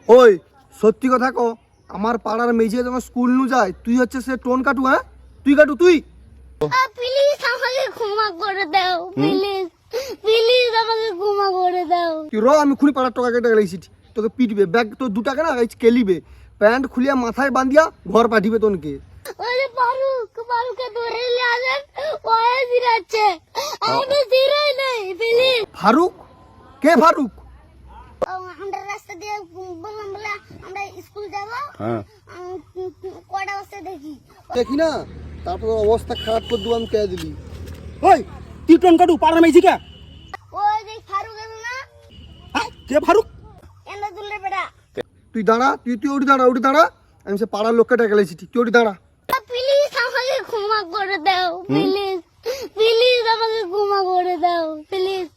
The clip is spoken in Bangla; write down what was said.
ওই সত্যি কথা কো, আমার পাড়ার মেয়ে যে যখন স্কুল নু যায় তুই হচ্ছে সে টোন কাটু, হ্যাঁ তুই কাটু তুই। প্লিজ আমাকে ক্ষমা করে দাও, প্লিজ প্লিজ আমাকে ক্ষমা করে দাও। তুই র, আমি খুনি পাড়ার টাকা কেটে গেলেছি, তোকে পিটবে, ব্যাগ তোর 2 টাকা না কেলিবে, প্যান্ট খুলিয়া মাথায় বান্ধিয়া ঘর পাঠিবে তোনকে। ওই যে ফারুককে ধরে নিয়ে আসেন, ওয়ে জিরাচ্ছে, আমি জিরাই নাই, প্লিজ। ফারুক? কে ফারুক? আমরা রাস্তা দিয়ে বললাম বলে আমরা স্কুল যাবো, হ্যাঁ কটা বসে দেখি দেখি না, তারপর অবস্থা খারাপ করে দুয়াম কে দিলি। ওই তুই টোন কাটু পাড়ার মেয়ে কে? ওই যে ফারুক এলো না, হ্যাঁ কে ফারুক? এন্ডা দুলের বেটা। তুই দাঁড়া, তুই উঠে দাঁড়া, উঠে দাঁড়া, আমি সে পাড়ার লোককে ডেকে গেলেছি, তুই উঠে দাঁড়া। প্লিজ আমাকে ক্ষমা করে দাও, প্লিজ প্লিজ আমাকে ক্ষমা করে দাও, প্লিজ।